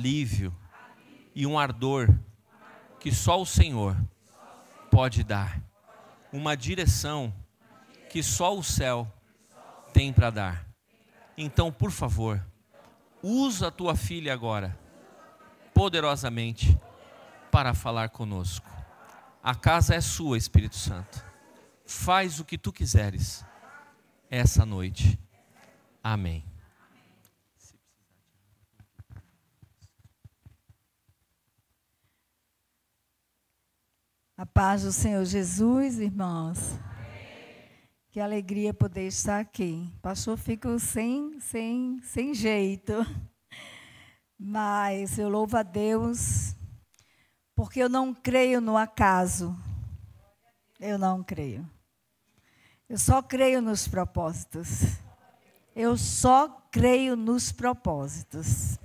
alívio e um ardor que só o Senhor pode dar. Uma direção que só o céu tem para dar. Então, por favor, usa a tua filha agora, poderosamente, para falar conosco. A casa é sua, Espírito Santo. Faz o que tu quiseres essa noite. Amém. A paz do Senhor Jesus, irmãos. Que alegria poder estar aqui. Pastor, fico sem jeito. Mas eu louvo a Deus, porque eu não creio no acaso. Eu não creio. Eu só creio nos propósitos. Eu só creio nos propósitos.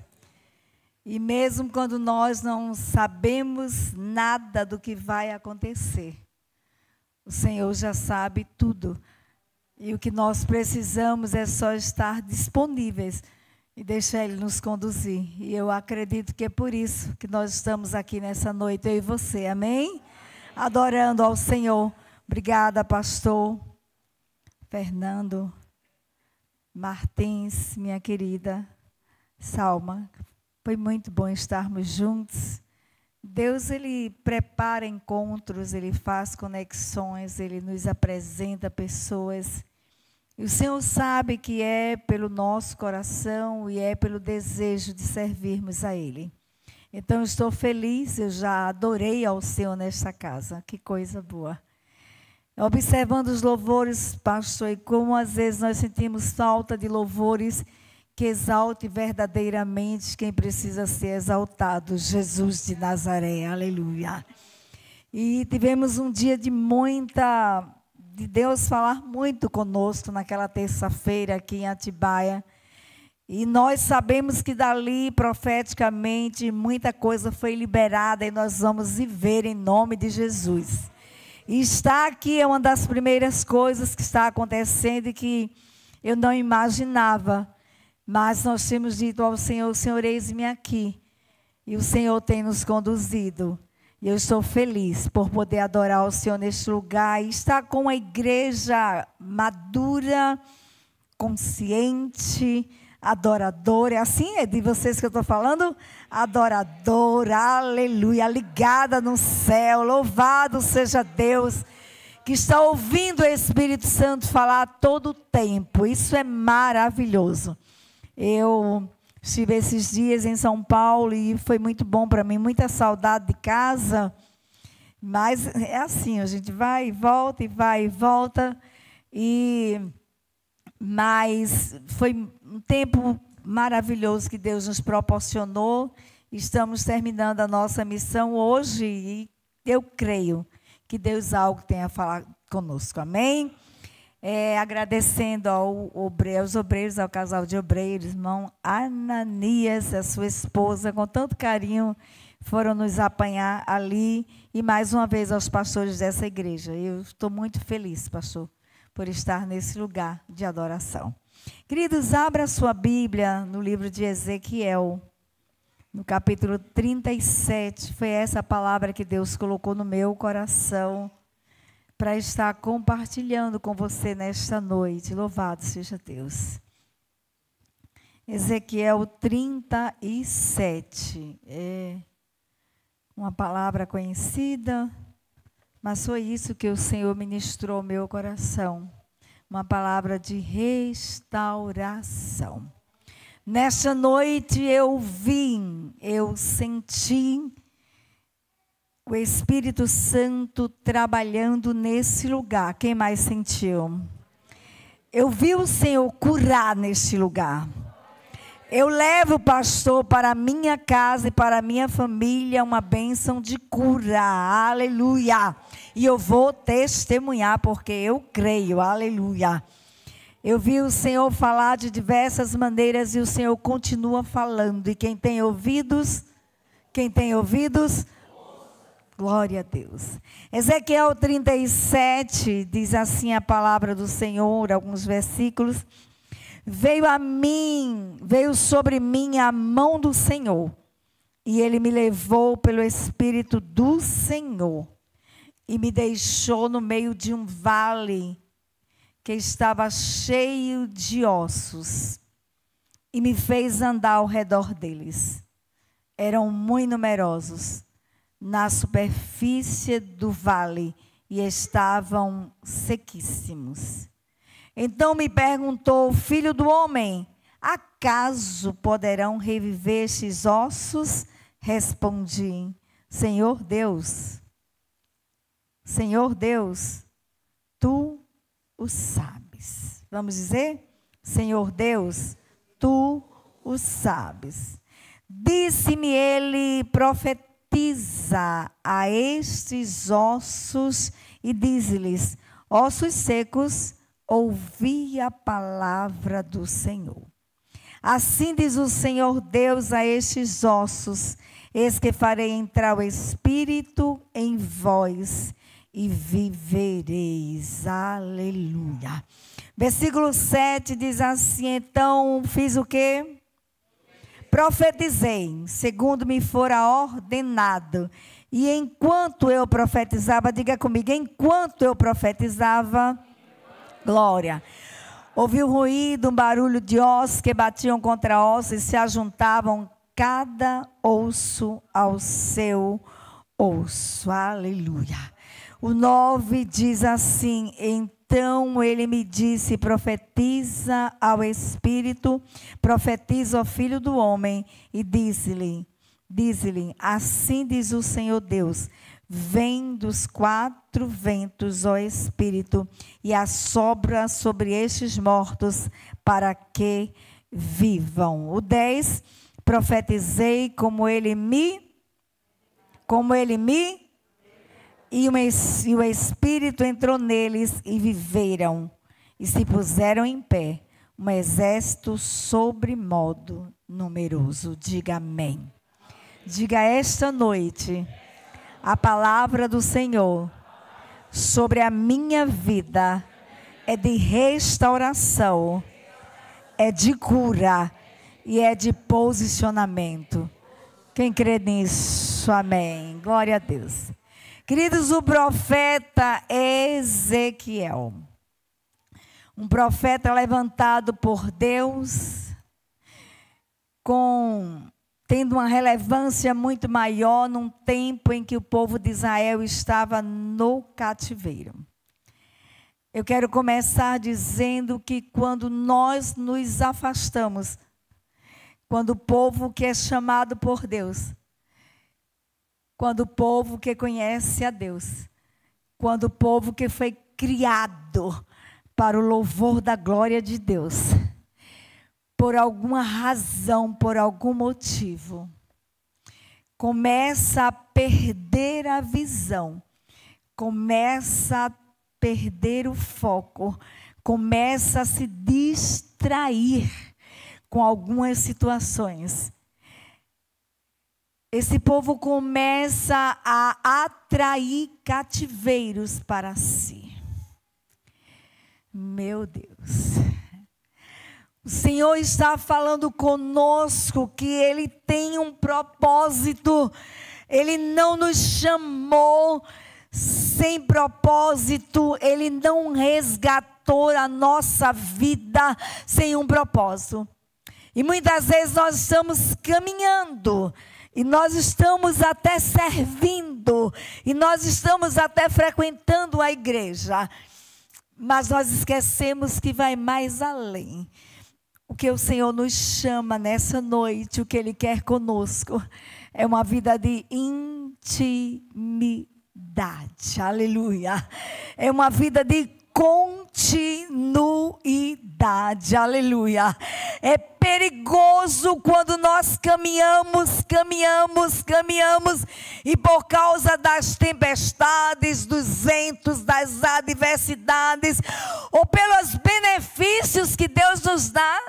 E mesmo quando nós não sabemos nada do que vai acontecer, o Senhor já sabe tudo. E o que nós precisamos é só estar disponíveis e deixar Ele nos conduzir. E eu acredito que é por isso que nós estamos aqui nessa noite, eu e você, amém? Adorando ao Senhor. Obrigada, pastor Fernando Martins, minha querida Salma. Foi muito bom estarmos juntos. Deus, Ele prepara encontros, Ele faz conexões, Ele nos apresenta pessoas. E o Senhor sabe que é pelo nosso coração e é pelo desejo de servirmos a Ele. Então, eu estou feliz, eu já adorei ao Senhor nesta casa. Que coisa boa. Observando os louvores, pastor, e como às vezes nós sentimos falta de louvores que exalte verdadeiramente quem precisa ser exaltado, Jesus de Nazaré, aleluia. E tivemos um dia de Deus falar muito conosco naquela terça-feira aqui em Atibaia. E nós sabemos que dali, profeticamente, muita coisa foi liberada e nós vamos viver em nome de Jesus. E estar aqui é uma das primeiras coisas que está acontecendo e que eu não imaginava. Mas nós temos dito ao Senhor, Senhor, eis-me aqui. E o Senhor tem nos conduzido. E eu estou feliz por poder adorar o Senhor neste lugar. E estar com a igreja madura, consciente, adoradora. É assim? É de vocês que eu estou falando? Adoradora, aleluia, ligada no céu. Louvado seja Deus, que está ouvindo o Espírito Santo falar todo o tempo. Isso é maravilhoso. Eu estive esses dias em São Paulo e foi muito bom para mim, muita saudade de casa, mas é assim, a gente vai e volta, mas foi um tempo maravilhoso que Deus nos proporcionou. Estamos terminando a nossa missão hoje e eu creio que Deus algo tem a falar conosco, amém? Agradecendo aos obreiros, ao casal de obreiros, irmão Ananias, a sua esposa, com tanto carinho, foram nos apanhar ali, e mais uma vez aos pastores dessa igreja. Eu estou muito feliz, pastor, por estar nesse lugar de adoração. Queridos, abra a sua Bíblia no livro de Ezequiel, no capítulo 37, foi essa palavra que Deus colocou no meu coração, para estar compartilhando com você nesta noite. Louvado seja Deus. Ezequiel 37. É uma palavra conhecida, mas foi isso que o Senhor ministrou ao meu coração. Uma palavra de restauração. Nesta noite eu senti o Espírito Santo trabalhando nesse lugar. Quem mais sentiu? Eu vi o Senhor curar neste lugar. Eu levo, pastor, para a minha casa e para a minha família uma bênção de cura. Aleluia. E eu vou testemunhar porque eu creio. Aleluia. Eu vi o Senhor falar de diversas maneiras e o Senhor continua falando. E quem tem ouvidos, glória a Deus. Ezequiel 37, diz assim a palavra do Senhor, alguns versículos. Veio sobre mim a mão do Senhor, E ele me levou pelo Espírito do Senhor e me deixou no meio de um vale que estava cheio de ossos e me fez andar ao redor deles. Eram muito numerosos na superfície do vale e estavam sequíssimos. Então me perguntou: filho do homem, acaso poderão reviver estes ossos? Respondi: Senhor Deus, tu o sabes. Vamos dizer? Senhor Deus, tu o sabes. Disse-me ele: profetiza a estes ossos e dize-lhes: ossos secos, ouvi a palavra do Senhor. Assim diz o Senhor Deus a estes ossos: eis que farei entrar o Espírito em vós e vivereis. Aleluia. Versículo 7 diz assim: então fiz o quê? Profetizei, segundo me fora ordenado. E enquanto eu profetizava, diga comigo, enquanto eu profetizava, glória. Ouvi um ruído, um barulho de ossos que batiam contra ossos e se ajuntavam cada osso ao seu osso. Aleluia. O 9 diz assim: então ele me disse: profetiza ao Espírito, profetiza ao Filho do Homem, e diz-lhe, assim diz o Senhor Deus: vem dos 4 ventos, ó Espírito, e assopra sobre estes mortos, para que vivam. O 10, profetizei como ele me, e o Espírito entrou neles e viveram, e se puseram em pé, um exército sobremodo numeroso. Diga amém. Diga esta noite: a palavra do Senhor sobre a minha vida é de restauração, é de cura e é de posicionamento. Quem crê nisso? Amém. Glória a Deus. Queridos, o profeta Ezequiel, um profeta levantado por Deus, tendo uma relevância muito maior num tempo em que o povo de Israel estava no cativeiro. Eu quero começar dizendo que quando nós nos afastamos, quando o povo que é chamado por Deus, quando o povo que conhece a Deus, quando o povo que foi criado para o louvor da glória de Deus, por alguma razão, por algum motivo, começa a perder a visão, começa a perder o foco, começa a se distrair com algumas situações. Esse povo começa a atrair cativeiros para si. Meu Deus. O Senhor está falando conosco que Ele tem um propósito. Ele não nos chamou sem propósito. Ele não resgatou a nossa vida sem um propósito. E muitas vezes nós estamos caminhando, e nós estamos até servindo, e nós estamos até frequentando a igreja, mas nós esquecemos que vai mais além. O que o Senhor nos chama nessa noite, o que Ele quer conosco, é uma vida de intimidade. Aleluia. É uma vida de continuidade. Aleluia. É perigoso quando nós caminhamos, e por causa das tempestades, dos ventos, das adversidades, ou pelos benefícios que Deus nos dá.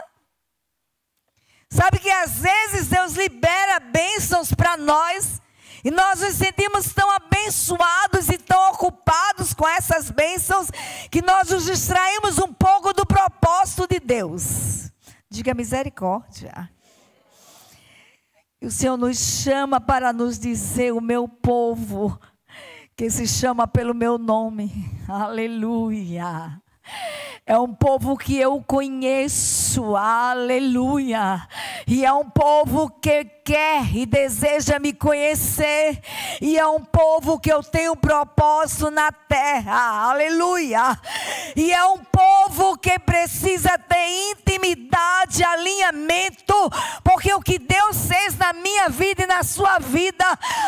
Sabe que às vezes Deus libera bênçãos para nós, e nós nos sentimos tão abençoados e tão ocupados com essas bênçãos, que nós nos distraímos um pouco do propósito de Deus. Diga misericórdia. E o Senhor nos chama para nos dizer: o meu povo, que se chama pelo meu nome, aleluia. É um povo que eu conheço, aleluia. E é um povo que quer e deseja me conhecer. E é um povo que eu tenho propósito na terra, aleluia. E é um povo que precisa ter intimidade, alinhamento, porque o que Deus fez na minha vida e na sua vida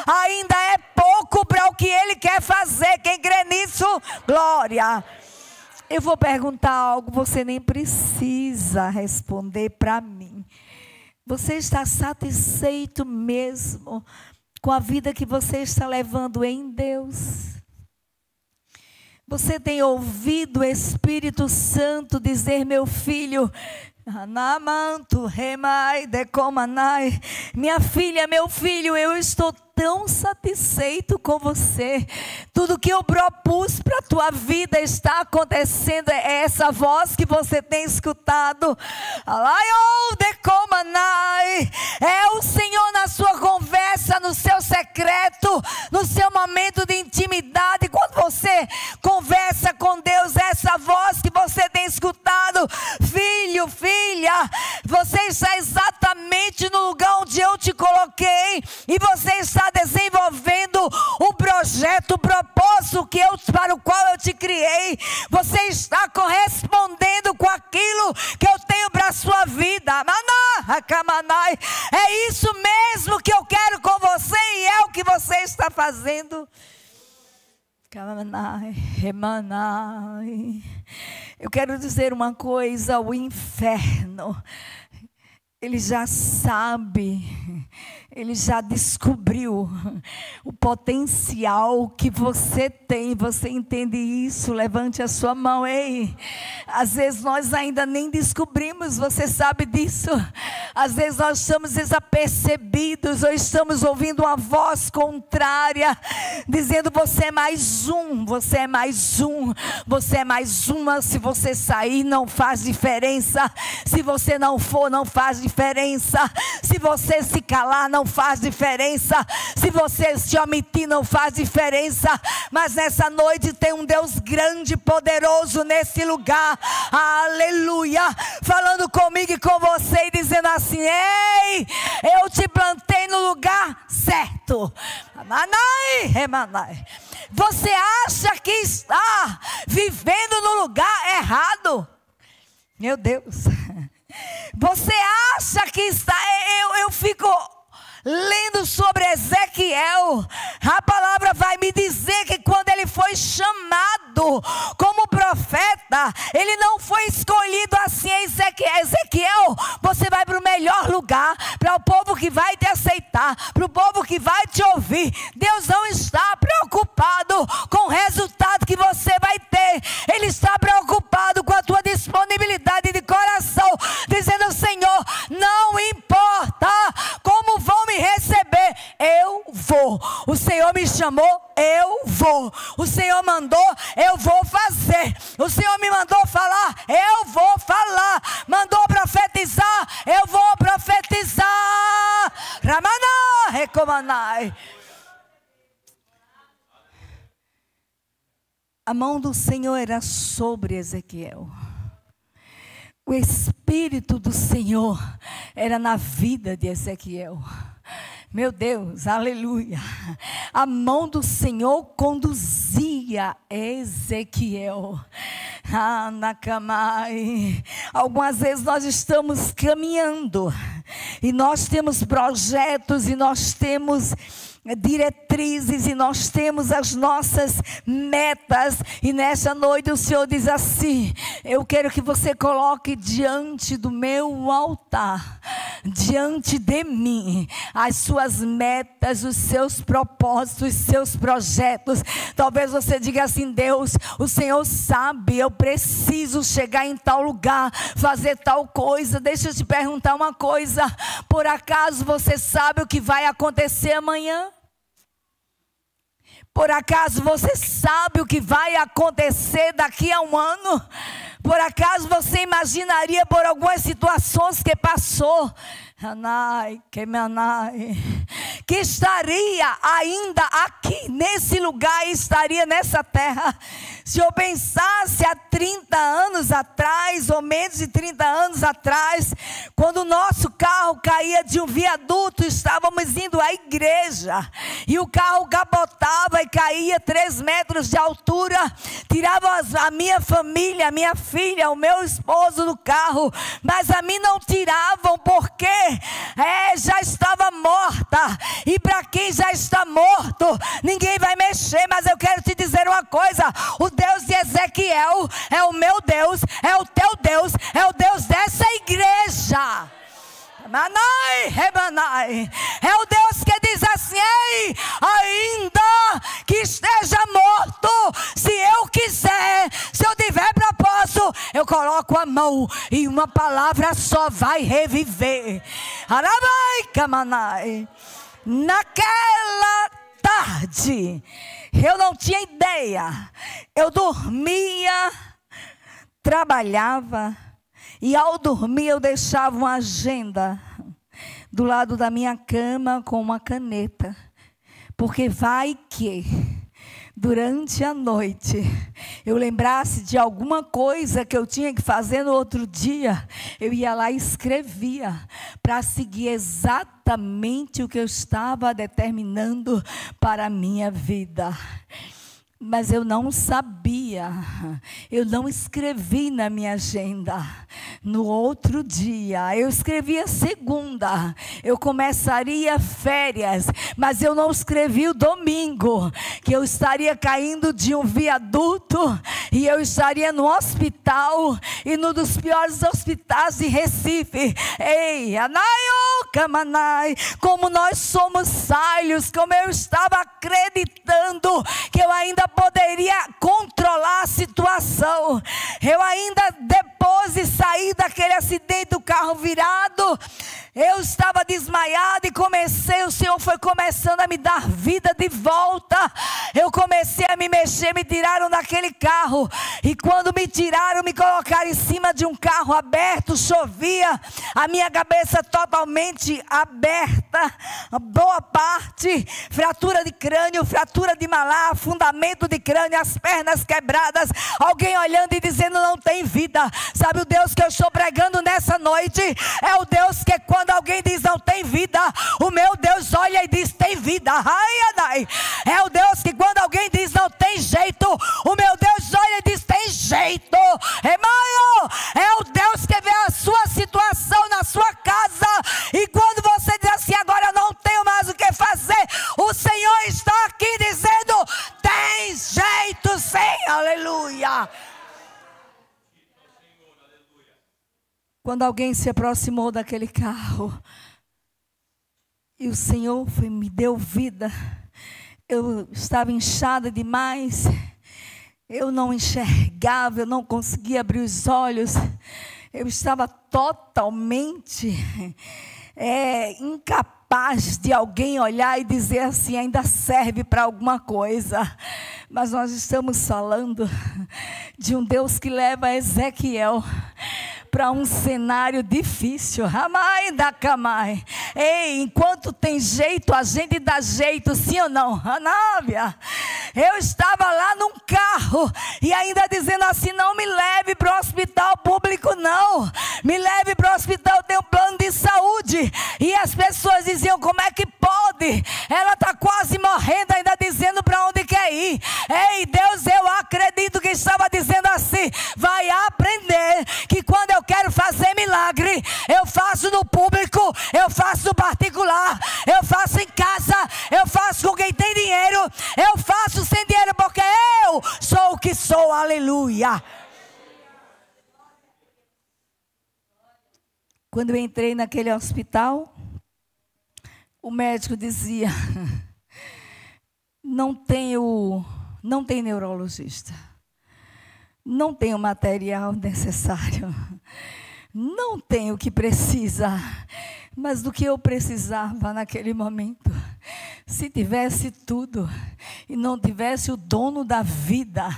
ainda é pouco para o que Ele quer fazer. Quem crê nisso, glória. Eu vou perguntar algo, você nem precisa responder para mim. Você está satisfeito mesmo com a vida que você está levando em Deus? Você tem ouvido o Espírito Santo dizer: meu filho, minha filha, meu filho, eu estou tão satisfeito com você. Tudo que eu propus para a tua vida está acontecendo. É essa voz que você tem escutado. É o Senhor na sua conversa, no seu secreto, no seu momento de intimidade. Quando você conversa com Deus, essa voz que você tem escutado: filho, filha, você está exatamente no lugar onde eu te coloquei, e você está desenvolvendo o projeto, o propósito para o qual eu te criei. Você está correspondendo com aquilo que eu tenho para a sua vida. É isso mesmo que eu quero com você, e é o que você está fazendo. Eu quero dizer uma coisa: o inferno, ele já sabe, ele já descobriu o potencial que você tem. Você entende isso? Levante a sua mão. Ei, às vezes nós ainda nem descobrimos, você sabe disso. Às vezes nós estamos desapercebidos, ou estamos ouvindo uma voz contrária, dizendo: você é mais um, você é mais um, você é mais uma. Se você sair, não faz diferença. Se você não for, não faz diferença. Se você se calar, não faz diferença. Se você se omitir, não faz diferença. Mas nessa noite tem um Deus grande, poderoso nesse lugar, aleluia, falando comigo e com você, e dizendo assim: ei, eu te plantei no lugar certo. Você acha que está vivendo no lugar errado? Meu Deus. Você acha que está... Eu fico lendo sobre Ezequiel. A palavra vai me dizer que quando ele foi chamado como profeta, ele não foi escolhido assim. Ezequiel, você vai para o melhor lugar, para o povo que vai te aceitar, para o povo que vai te ouvir. Deus não está preocupado com o resultado que você vai ter. Ele está preocupado com a tua disponibilidade de coração, dizendo: Senhor, não importa como vão me receber, eu vou. O Senhor me chamou, eu vou. O Senhor mandou, eu vou fazer. O Senhor me mandou falar, eu vou falar. Mandou profetizar, eu vou profetizar. Ramana, recomanai. A mão do Senhor era sobre Ezequiel. O Espírito do Senhor era na vida de Ezequiel. Meu Deus, aleluia. A mão do Senhor conduzia Ezequiel. Algumas vezes nós estamos caminhando, e nós temos projetos, e nós temos diretrizes, e nós temos as nossas metas, e nessa noite o Senhor diz assim: eu quero que você coloque diante do meu altar, diante de mim, as suas metas, os seus propósitos, os seus projetos. Talvez você diga assim: Deus, o Senhor sabe, eu preciso chegar em tal lugar, fazer tal coisa. Deixa eu te perguntar uma coisa: por acaso você sabe o que vai acontecer amanhã? Por acaso você sabe o que vai acontecer daqui a um ano? Por acaso você imaginaria por algumas situações que passou? Anai, Kemanai, que estaria ainda aqui nesse lugar, estaria nessa terra. Se eu pensasse há 30 anos atrás, ou menos de 30 anos atrás, quando o nosso carro caía de um viaduto, estávamos indo à igreja, e o carro capotava e caía 3 metros de altura, tirava a minha família, a minha filha, o meu esposo do carro, mas a mim não tiravam, porque já estava morta, e para quem já está morto, ninguém vai mexer. Mas eu quero te dizer uma coisa: o Deus de Ezequiel é o meu Deus, é o teu Deus, é o Deus dessa igreja. Manai, Remanai, é o Deus que diz assim: ei, ainda que esteja morto, se eu quiser, se eu tiver propósito, eu coloco a mão e uma palavra só vai reviver. Arabai, Kamanai. Naquela tarde, eu não tinha ideia, eu dormia, trabalhava, e ao dormir eu deixava uma agenda do lado da minha cama com uma caneta, porque vai que durante a noite eu lembrasse de alguma coisa que eu tinha que fazer no outro dia, eu ia lá e escrevia, para seguir exatamente o que eu estava determinando para a minha vida. Mas eu não sabia, eu não escrevi na minha agenda. No outro dia, eu escrevia segunda, eu começaria férias, mas eu não escrevi o domingo, que eu estaria caindo de um viaduto, e eu estaria no hospital, e num dos piores hospitais de Recife. Ei, Anaio, Kamanai, como nós somos falhos, como eu estava acreditando que eu ainda poderia controlar a situação. Eu ainda, depois de sair daquele acidente do carro virado, eu estava desmaiada e o Senhor foi começando a me dar vida de volta. Eu comecei a me mexer, me tiraram daquele carro, e quando me tiraram, me colocaram em cima de um carro aberto, chovia, a minha cabeça totalmente aberta, boa parte, fratura de crânio, fratura de malar, fundamento de crânio, as pernas quebradas, alguém olhando e dizendo: não tem vida. Sabe o Deus que eu estou pregando nessa noite? É o Deus que quando alguém diz não tem vida, o meu Deus olha e diz: tem vida. É o Deus que quando alguém diz não tem jeito, o meu Deus olha e diz: tem jeito. É o Deus que vê a sua situação na sua casa, e quando você diz assim: agora eu não tenho mais o que fazer, o Senhor está aqui dizendo: tem jeito sim. Aleluia. Quando alguém se aproximou daquele carro, e o Senhor me deu vida, eu estava inchada demais, eu não enxergava, eu não conseguia abrir os olhos, eu estava totalmente incapaz de alguém olhar e dizer assim: ainda serve para alguma coisa. Mas nós estamos falando de um Deus que leva Ezequiel para um cenário difícil. Amai da Camai. Ei, enquanto tem jeito, a gente dá jeito, sim ou não? Anávia. Eu estava lá num carro e ainda dizendo assim: não me leve para o hospital público, não. Me leve para o hospital, eu tenho plano de saúde. E as pessoas diziam: como é que pode? Ela está quase morrendo, ainda dizendo para onde quer ir. Ei, Deus, eu acredito que estava dizendo assim: vai aprender que quando eu quero fazer milagre, eu faço no público, eu faço no particular, eu faço em casa, eu faço com quem tem dinheiro, eu faço sem dinheiro, porque eu sou o que sou. Aleluia. Quando eu entrei naquele hospital, o médico dizia: não tem neurologista, não tem o material necessário, não tem o que precisa. Mas do que eu precisava naquele momento Se tivesse tudo e não tivesse o dono da vida,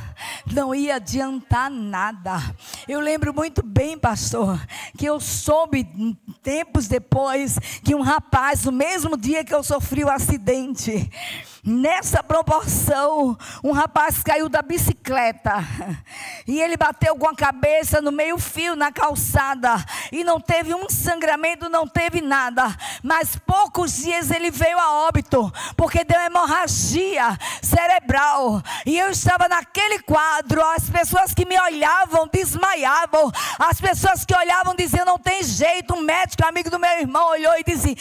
não ia adiantar nada. Eu lembro muito bem, pastor, que eu soube tempos depois que um rapaz, no mesmo dia que eu sofri o acidente, nessa proporção, um rapaz caiu da bicicleta e ele bateu com a cabeça no meio-fio na calçada e não teve um sangramento, não teve nada, mas poucos dias ele veio a óbito porque deu hemorragia cerebral. E eu estava naquele quadro, as pessoas que me olhavam desmaiavam, as pessoas que olhavam diziam: não tem jeito. Um médico amigo do meu irmão olhou e disse: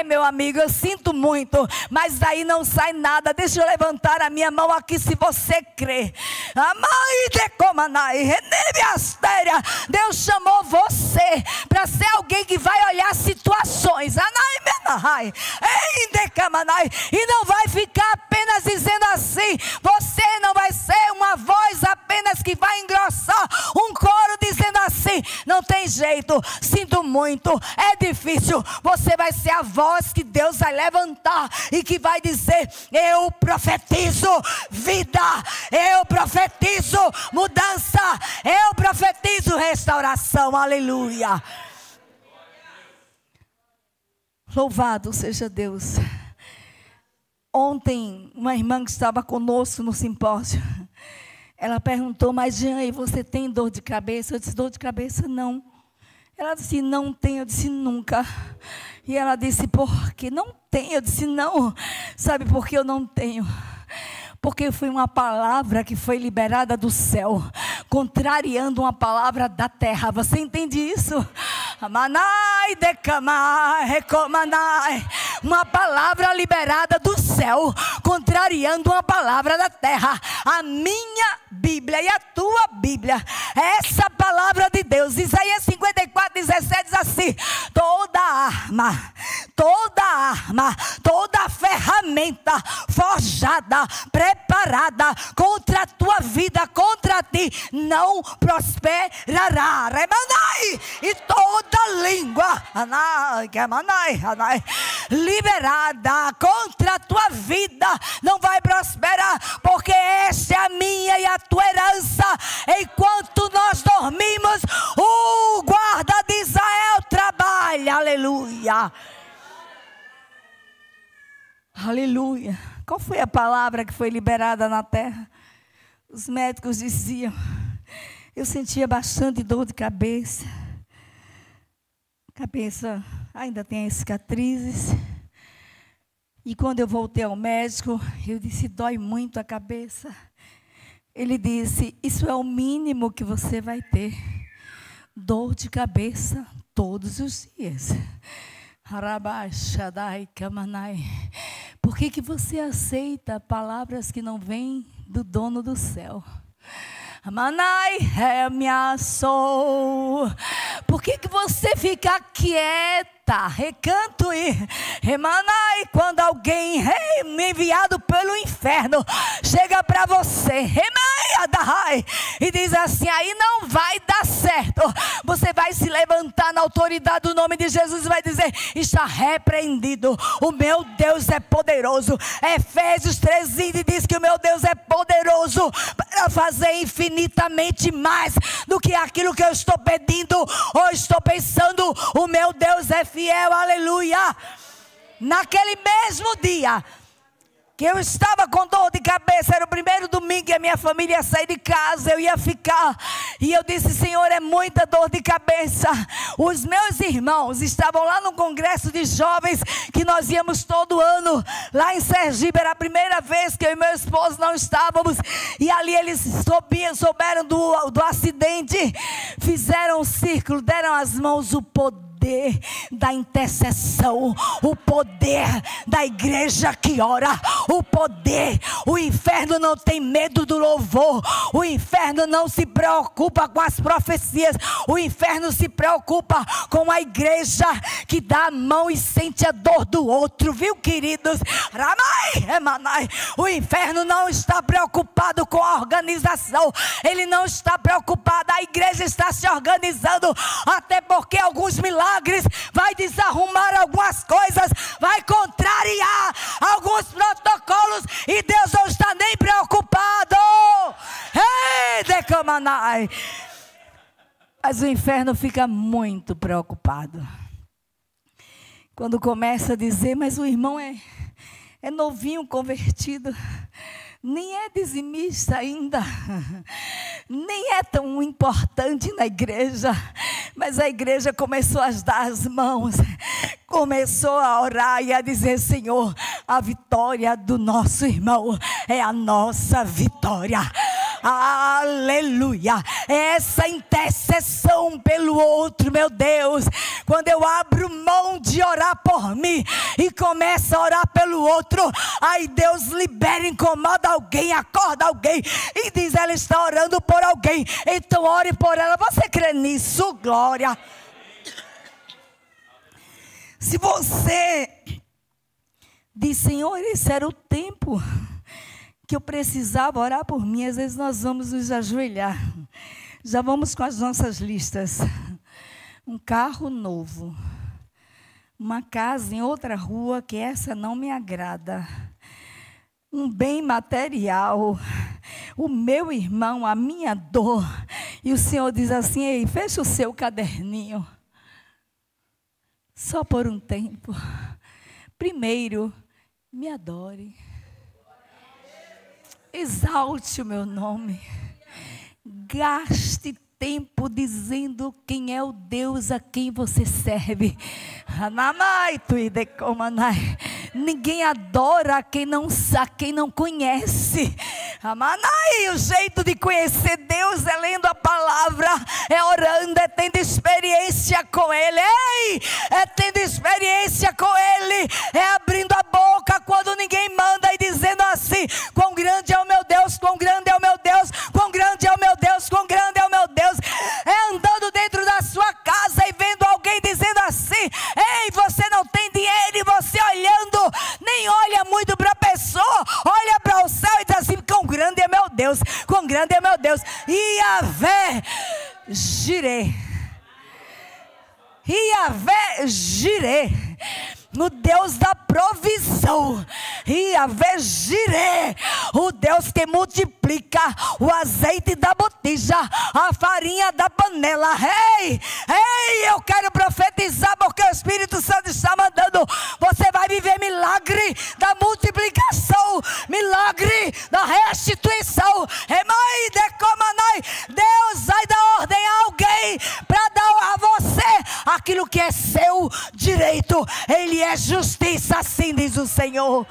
meu amigo, eu sinto muito, mas daí não sai nada. Deixa eu levantar a minha mão aqui se você crê. Deus chamou você para ser alguém que vai olhar situações e não vai ficar apenas dizendo assim. Você não vai ser uma voz apenas que vai engrossar um coro dizendo assim: não tem jeito, sinto muito, é difícil. Você vai ser a voz que Deus vai levantar e que vai dizer: eu profetizo vida, eu profetizo mudança, eu profetizo restauração. Aleluia. Louvado seja Deus. Ontem, uma irmã que estava conosco no simpósio, ela perguntou: mas Jeane, você tem dor de cabeça? Eu disse: dor de cabeça não. Ela disse: não tenho. Eu disse: nunca. E ela disse: por que não tem? Eu disse: não. Sabe por que eu não tenho? Porque foi uma palavra que foi liberada do céu, contrariando uma palavra da terra. Você entende isso? Amanai, decamai, recomanai. Uma palavra liberada do céu, contrariando uma palavra da terra. A minha Bíblia e a tua Bíblia, essa palavra de Deus, Isaías 54:17 diz assim: toda arma, toda ferramenta forjada, preparada contra a tua vida, contra ti, não prosperará. E toda língua liberada contra a tua vida não vai prosperar, porque esta é a minha e a tua herança. Enquanto nós dormimos, o guarda de Israel trabalha. Aleluia. Aleluia. Qual foi a palavra que foi liberada na terra? Os médicos diziam: eu sentia bastante dor de cabeça. Cabeça ainda tem as cicatrizes. E quando eu voltei ao médico, eu disse: dói muito a cabeça. Ele disse: isso é o mínimo que você vai ter. Dor de cabeça todos os dias. Por que você aceita palavras que não vêm do dono do céu? Manai sou. Por que você fica quieta, recanto e remanai, quando alguém enviado pelo inferno chega para você e diz assim: aí não vai dar certo. Você vai se levantar na autoridade do nome de Jesus e vai dizer: está repreendido, o meu Deus é poderoso. Efésios 3:20 diz que o meu Deus é poderoso para fazer infinitamente mais do que aquilo que eu estou pedindo ou estou pensando. O meu Deus é fiel. Aleluia. Naquele mesmo dia que eu estava com dor de cabeça, era o primeiro domingo que a minha família ia sair de casa, eu ia ficar, e eu disse: Senhor, é muita dor de cabeça. Os meus irmãos estavam lá no congresso de jovens, que nós íamos todo ano, lá em Sergipe. Era a primeira vez que eu e meu esposo não estávamos, e ali eles souberam do acidente, fizeram um círculo, deram as mãos. O poder da intercessão, o poder da igreja que ora, o poder. O inferno não tem medo do louvor, o inferno não se preocupa com as profecias, o inferno se preocupa com a igreja que dá a mão e sente a dor do outro, viu, queridos? O inferno não está preocupado com a organização, ele não está preocupado. A igreja está se organizando, até porque alguns milagres vai desarrumar algumas coisas, vai contrariar alguns os protocolos e Deus não está nem preocupado. Ei, decamanai. Mas o inferno fica muito preocupado quando começa a dizer, mas o irmão é novinho convertido, nem é dizimista ainda, nem é tão importante na igreja, mas a igreja começou a dar as mãos, começou a orar e a dizer, Senhor, a vitória do nosso irmão é a nossa vitória. Aleluia, essa intercessão pelo outro, meu Deus, quando eu abro mão de orar por mim e começo a orar pelo outro, aí Deus libera, incomoda alguém, acorda alguém e diz, ela está orando por alguém, então ore por ela. Você crê nisso? Glória. Se você diz, Senhor, esse era o tempo que eu precisava orar por mim, às vezes nós vamos nos ajoelhar, já vamos com as nossas listas, um carro novo, uma casa em outra rua, que essa não me agrada, um bem material, o meu irmão, a minha dor, e o Senhor diz assim, ei, fecha o seu caderninho, só por um tempo, primeiro, me adore, exalte o meu nome, gaste tempo dizendo quem é o Deus a quem você serve. Ninguém adora a quem não conhece. O jeito de conhecer Deus é lendo a palavra, é orando, é tendo experiência com Ele. Ei, é tendo experiência com Ele, é abrindo a boca quando ninguém manda e dizendo assim, quão grande é o meu Deus, quão grande é o meu Deus, quão grande é o meu Deus, quão grande é o meu Deus. É andando dentro da sua casa e vendo alguém dizendo assim, ei, você não tem dinheiro, e você olhando, nem olha muito para a pessoa, olha para o céu e diz assim, quão grande é meu Deus, quão grande é meu Deus. Yahvé Jireh, Yahvé Jireh, o Deus da provisão, Yahvé Jireh, o Deus que multiplica o azeite da botija, a farinha da panela. Ei, eu quero profetizar porque o Espírito Santo está mandando. Você vai viver milagre da multiplicação, milagre da restituição. Deus vai dar ordem a alguém para dar a você aquilo que é seu direito. Ele é justiça, assim diz o Senhor.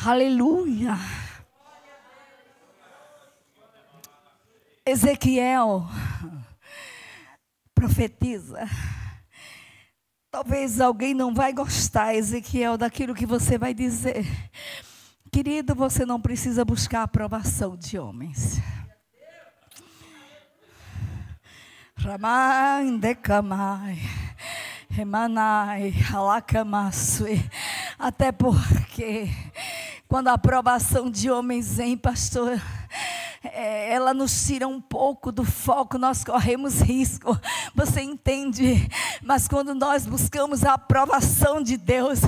Aleluia. Ezequiel profetiza. Talvez alguém não vai gostar, Ezequiel, daquilo que você vai dizer. Querido, você não precisa buscar a aprovação de homens. Ramai decamai, remanai alacamasui. Até porque quando a aprovação de homens vem, pastor, ela nos tira um pouco do foco, nós corremos risco, você entende? Mas quando nós buscamos a aprovação de Deus,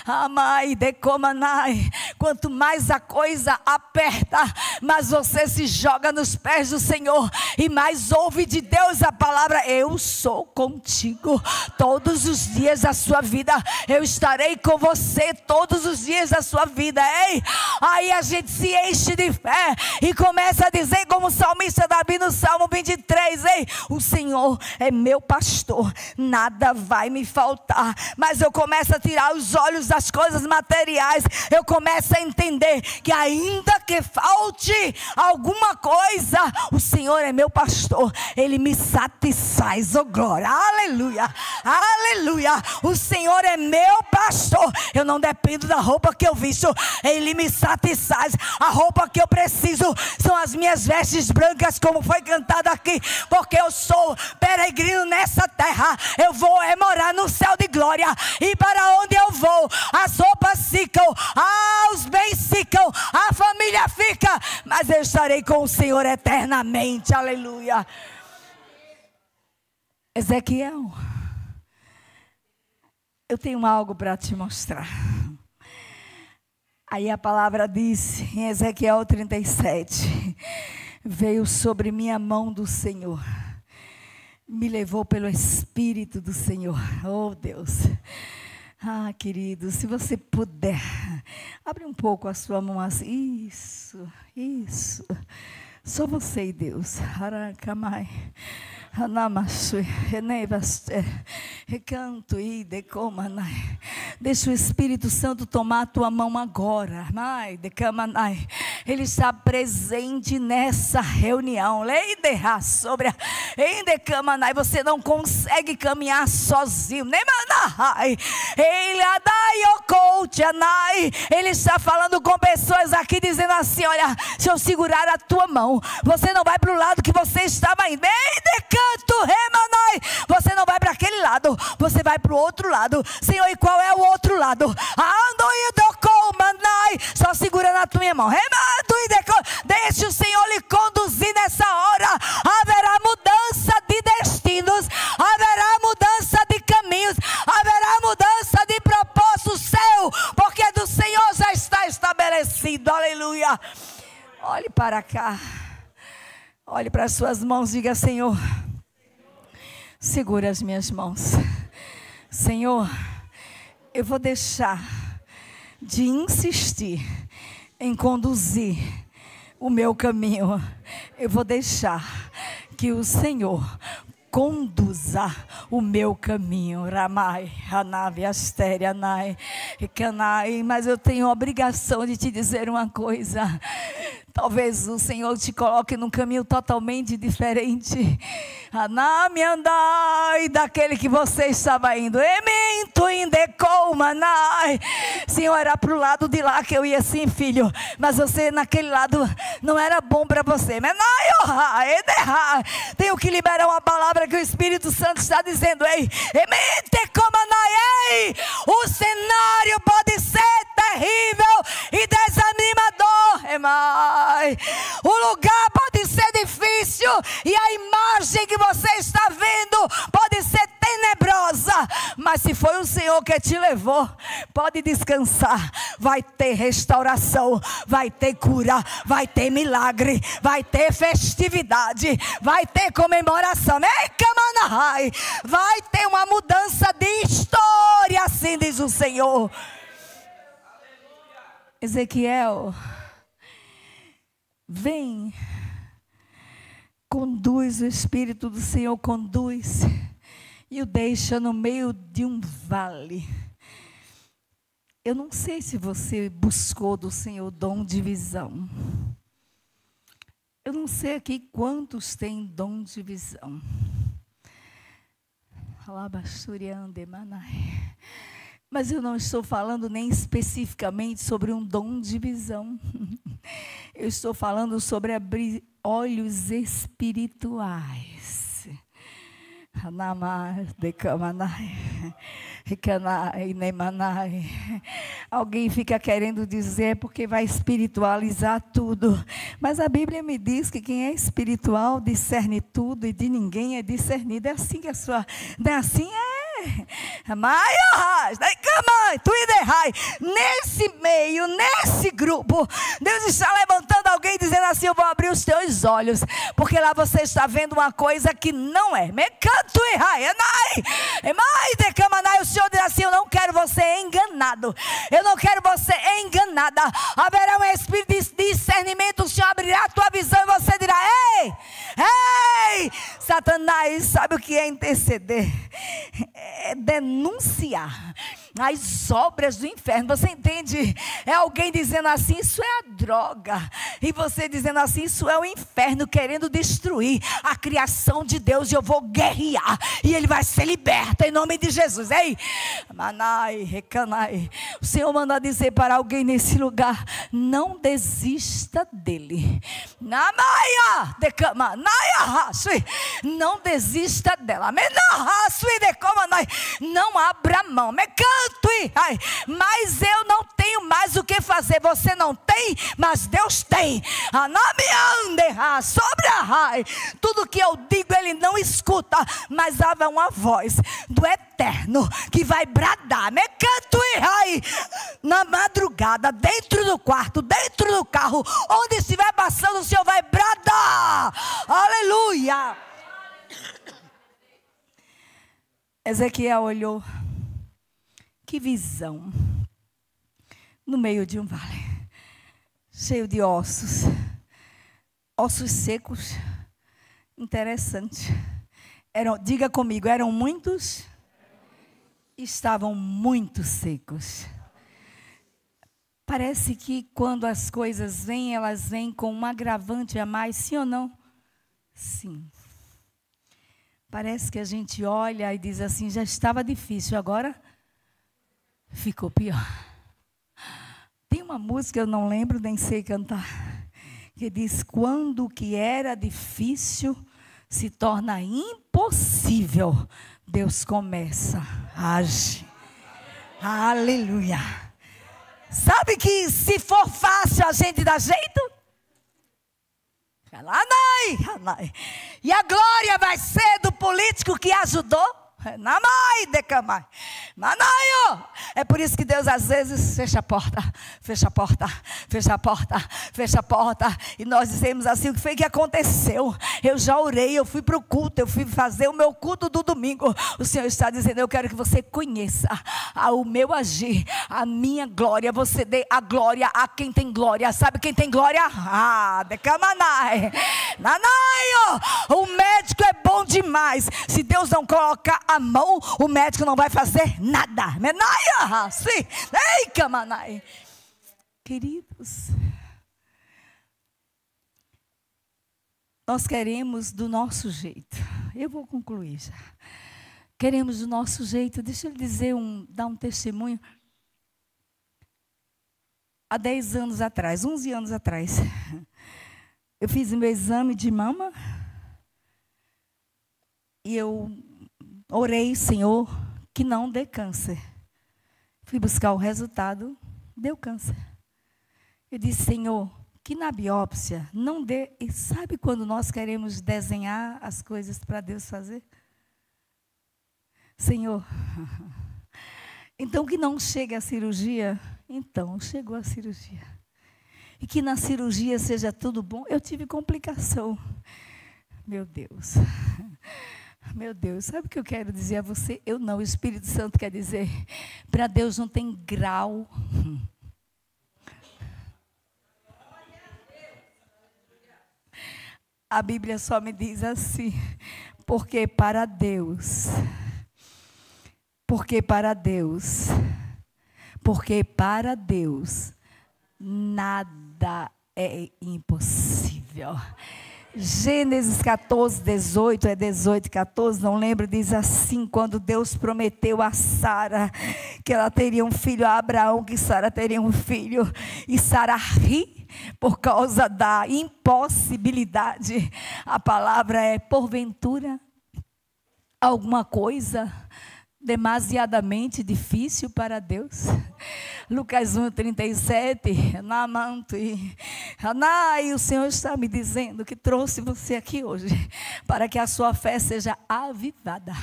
amai, decomanai, quanto mais a coisa aperta, mais você se joga nos pés do Senhor e mais ouve de Deus a palavra, eu sou contigo todos os dias da sua vida, eu estarei com você todos os dias da sua vida. Ei, aí a gente se enche de fé e começa a dizer como o salmista Davi no Salmo 23, ei, o Senhor é meu pastor, nada vai me faltar. Mas eu começo a tirar os olhos das coisas materiais, eu começo a entender que ainda que falte alguma coisa, o Senhor é meu pastor, Ele me satisfaz, oh glória, aleluia, aleluia, o Senhor é meu pastor, eu não dependo da roupa que eu visto, Ele me satisfaz, a roupa que eu preciso são as minhas vestes brancas, como foi cantado aqui, porque eu sou peregrino nessa terra, eu vou morar no céu de glória, e para onde eu vou, as roupas ficam, os bens ficam, a família fica, mas eu estarei com o Senhor eternamente, aleluia. Ezequiel, eu tenho algo para te mostrar. Aí a palavra diz em Ezequiel 37, veio sobre mim a mão do Senhor, me levou pelo Espírito do Senhor. Oh Deus, querido, se você puder, abre um pouco a sua mão assim, isso, só você e Deus. Recanto e decomanai. Deixa o Espírito Santo tomar a tua mão agora. Ele está presente nessa reunião. Você não consegue caminhar sozinho. Ele está falando com pessoas aqui, dizendo assim: olha, se eu segurar a tua mão, você não vai para o lado que você estava indo. Você não vai para aquele lado, você vai para o outro lado. Senhor, e qual é o outro lado? Só segura na tua mão. Deixe o Senhor lhe conduzir nessa hora. Haverá mudança de destinos, haverá mudança de caminhos, haverá mudança de propósito seu, porque do Senhor já está estabelecido. Aleluia. Olhe para cá, olhe para as suas mãos, diga: Senhor, segura as minhas mãos. Senhor, eu vou deixar de insistir em conduzir o meu caminho. Eu vou deixar que o Senhor conduza o meu caminho. Ramai, Hanavi, Astéria, Nai, Canai. Mas eu tenho a obrigação de te dizer uma coisa. Talvez o Senhor te coloque num caminho totalmente diferente. Anami andai daquele que você estava indo. Eminto indecoumanai. Senhor, era para o lado de lá que eu ia, sim, filho. Mas você naquele lado não era bom para você. Tenho que liberar uma palavra que o Espírito Santo está dizendo. Ei, ei, o cenário pode ser terrível e desanimador. O lugar pode ser difícil e a imagem que você está vendo pode ser tenebrosa, mas se foi o Senhor que te levou, pode descansar. Vai ter restauração, vai ter cura, vai ter milagre, vai ter festividade, vai ter comemoração. Vai ter uma mudança de história, assim diz o Senhor. Ezequiel, vem, conduz, o Espírito do Senhor conduz e o deixa no meio de um vale. Eu não sei se você buscou do Senhor dom de visão. Eu não sei aqui quantos têm dom de visão. Mas eu não estou falando nem especificamente sobre um dom de visão. Eu estou falando sobre abrir olhos espirituais. Alguém fica querendo dizer porque vai espiritualizar tudo. Mas a Bíblia me diz que quem é espiritual discerne tudo e de ninguém é discernido. É assim que a sua... Não é assim? Nesse meio, nesse grupo, Deus está levantando alguém dizendo assim: eu vou abrir os teus olhos, porque lá você está vendo uma coisa que não é. O Senhor diz assim: eu não quero você enganado, eu não quero você enganada. Haverá um espírito de discernimento. O Senhor abrirá a tua visão e você dirá: ei, Satanás, sabe o que é interceder? É denunciar as obras do inferno. Você entende? É alguém dizendo assim: isso é a droga, e você dizendo assim: isso é o inferno querendo destruir a criação de Deus, e eu vou guerrear e ele vai ser liberto em nome de Jesus. Ei, manai, recanai. O Senhor manda dizer para alguém nesse lugar: não desista dele. Namaia, decama, naia, não desista dela. Não abra mão. Mas eu não tenho mais o que fazer. fazer. Você não tem, mas Deus tem. Sobre a rai. Tudo que eu digo ele não escuta, mas há uma voz do Eterno que vai bradar. Me canto e rai. Na madrugada, dentro do quarto, dentro do carro, onde estiver passando, o Senhor vai bradar. Aleluia. Ezequiel olhou. Que visão. No meio de um vale, cheio de ossos. Ossos secos. Interessante. Diga comigo, eram muitos? Estavam muito secos. Parece que quando as coisas vêm, elas vêm com um agravante a mais, sim ou não? Sim. Parece que a gente olha e diz assim, já estava difícil, agora ficou pior. Tem uma música, eu não lembro, nem sei cantar, que diz, quando o que era difícil se torna impossível, Deus começa a agir. Aleluia. Sabe que se for fácil a gente dá jeito? E a glória vai ser do político que ajudou? É por isso que Deus às vezes fecha a porta, fecha a porta, fecha a porta, fecha a porta. E nós dizemos assim, o que foi que aconteceu? Eu já orei, eu fui para o culto, eu fui fazer o meu culto do domingo. O Senhor está dizendo, eu quero que você conheça o meu agir, a minha glória. Você dê a glória a quem tem glória. Sabe quem tem glória? O médico é bom demais. Se Deus não colocar a mão, o médico não vai fazer nada. Queridos, nós queremos do nosso jeito. Eu vou concluir já. Queremos do nosso jeito. Deixa eu dizer, dar um testemunho. Há 10 anos atrás, 11 anos atrás, eu fiz o meu exame de mama e eu orei, Senhor, que não dê câncer. Fui buscar o resultado, deu câncer. Eu disse, Senhor, que na biópsia não dê. E sabe quando nós queremos desenhar as coisas para Deus fazer? Senhor, então que não chegue a cirurgia. Então, chegou a cirurgia. E que na cirurgia seja tudo bom. Eu tive complicação. Meu Deus. Meu Deus, sabe o que eu quero dizer a você? Eu não, o Espírito Santo quer dizer, para Deus não tem grau. A Bíblia só me diz assim, porque para Deus nada é impossível. Gênesis 14, 18, 18, 14, não lembro, diz assim, quando Deus prometeu a Sara que ela teria um filho, a Abraão que Sara teria um filho, e Sara ri por causa da impossibilidade. A palavra é porventura, alguma coisa demasiadamente difícil para Deus. Lucas 1:37, e o Senhor está me dizendo que trouxe você aqui hoje para que a sua fé seja avivada,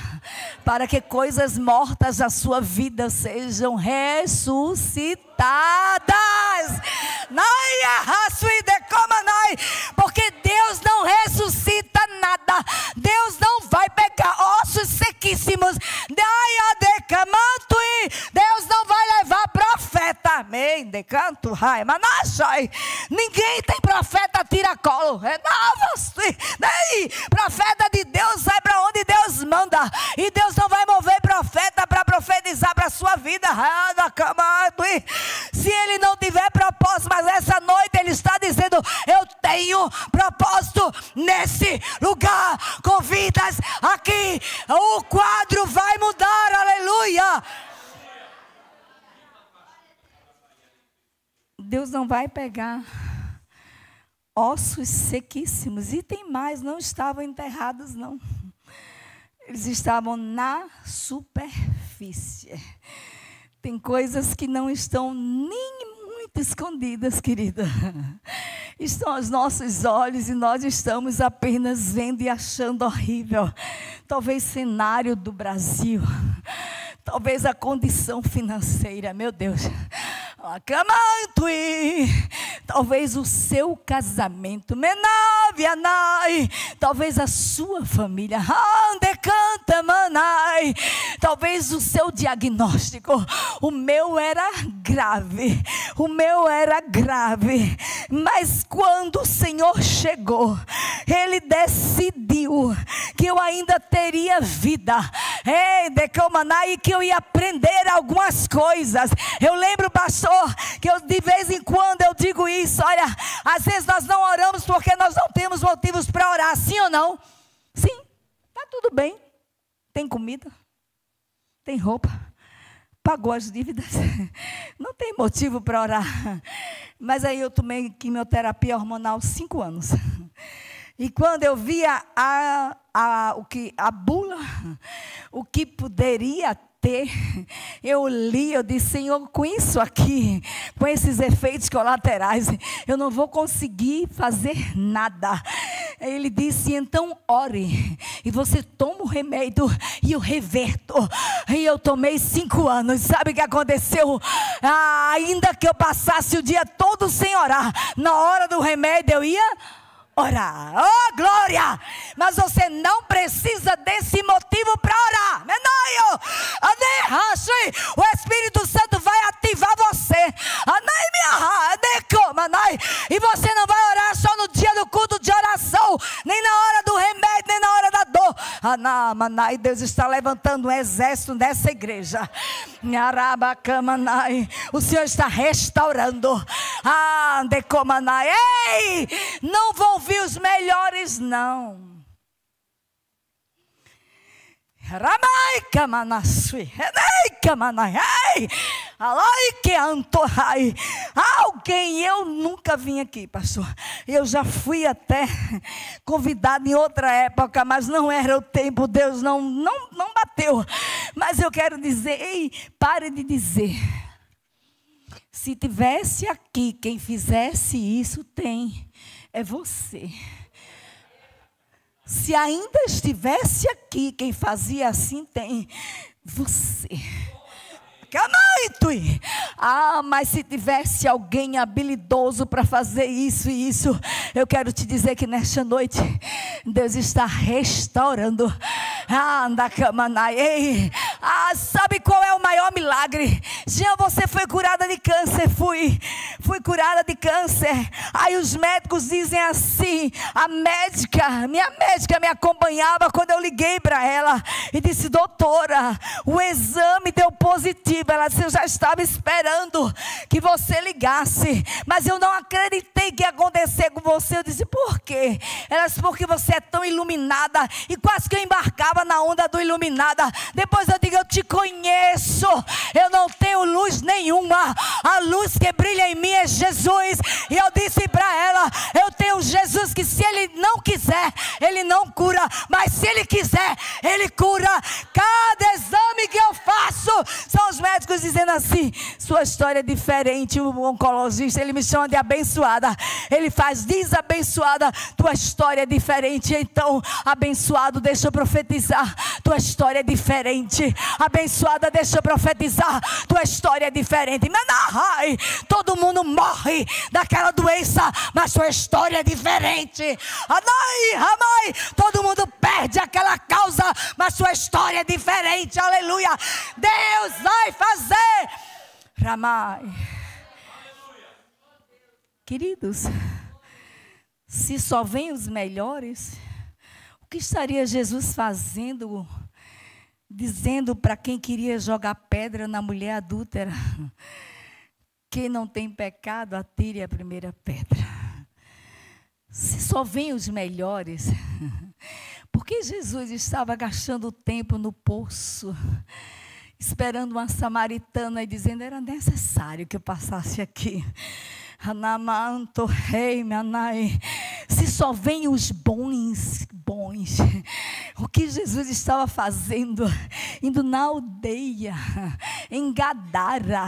para que coisas mortas da sua vida sejam ressuscitadas. Porque Deus não ressuscita nada. Deus não vai pegar ossos sequíssimos. Deus não vai levar profeta. Amém. Decanto, rai, manachai. Ninguém tem profeta tiracolo. Profeta de Deus vai para onde Deus manda. E Deus não vai mover profeta para profetizar para a sua vida. Se ele não tiver propósito, mas essa noite ele está dizendo, eu tenho propósito nesse lugar, com vidas aqui. O quadro vai mudar, aleluia. Deus não vai pegar ossos sequíssimos. E tem mais, não estavam enterrados não. Eles estavam na superfície. Tem coisas que não estão nem muito muito escondidas, querida. Estão aos nossos olhos e nós estamos apenas vendo e achando horrível. Talvez cenário do Brasil, talvez a condição financeira, meu Deus. Talvez o seu casamento, talvez a sua família, talvez o seu diagnóstico. O meu era grave, mas quando o Senhor chegou, Ele decidiu que eu ainda teria vida, e que eu ia aprender algumas coisas. Eu lembro, pastor, que de vez em quando eu digo isso. Olha, às vezes nós não oramos porque nós não temos motivos para orar, sim ou não? Sim, está tudo bem. Tem comida, tem roupa, pagou as dívidas, não tem motivo para orar. Mas aí eu tomei quimioterapia hormonal 5 anos. E quando eu via a bula, o que poderia ter, eu li, eu disse: Senhor, com isso aqui, com esses efeitos colaterais, eu não vou conseguir fazer nada. Ele disse: então ore, e você toma o remédio e eu reverto. E eu tomei 5 anos. Sabe o que aconteceu? Ainda que eu passasse o dia todo sem orar, na hora do remédio eu ia orar. Oh, glória! Mas você não precisa desse motivo para orar. O Espírito Santo vai ativar você. E você não vai orar só no dia do culto de oração, nem na hora do remédio, nem na hora da dor. Deus está levantando um exército nessa igreja. O Senhor está restaurando. Ei, não vão vir os melhores, não. Alguém, eu nunca vim aqui, pastor. Eu já fui até convidado em outra época, mas não era o tempo. Deus não bateu. Mas eu quero dizer, ei, pare de dizer. Se tivesse aqui quem fizesse isso, é você. Se ainda estivesse aqui quem fazia assim, você. Mas se tivesse alguém habilidoso para fazer isso e isso, eu quero te dizer que nesta noite Deus está restaurando. Sabe qual é o maior milagre? Jean, você foi curada de câncer. Fui curada de câncer. Aí os médicos dizem assim, minha médica me acompanhava quando eu liguei para ela e disse: doutora, o exame deu positivo. Ela disse: eu já estava esperando que você ligasse, mas eu não acreditei que ia acontecer com você. Eu disse: por quê? Ela disse: porque você é tão iluminada. E quase que eu embarcava na onda do iluminada. Depois eu digo: eu te conheço, eu não tenho luz nenhuma, a luz que brilha em mim é Jesus. E eu disse para ela: eu tenho Jesus que, se Ele não quiser, Ele não cura, mas se Ele quiser, Ele cura. Cada exame que eu faço, são os médicos dizendo assim: sua história é diferente. O oncologista, ele me chama de abençoada. Ele faz: desabençoada, tua história é diferente. Então, abençoado, deixa eu profetizar, tua história é diferente. Abençoada, deixa eu profetizar, tua história é diferente. Todo mundo morre daquela doença, mas sua história é diferente. Todo mundo perde aquela causa, mas sua história é diferente. Aleluia. Deus vai fazer. Ramai. Queridos, se só vem os melhores, o que estaria Jesus fazendo, dizendo para quem queria jogar pedra na mulher adúltera: quem não tem pecado, atire a primeira pedra. Se só vem os melhores, porque Jesus estava gastando tempo no poço, esperando uma samaritana e dizendo: era necessário que eu passasse aqui. Se só vem os bons, o que Jesus estava fazendo? Indo na aldeia, em Gadara,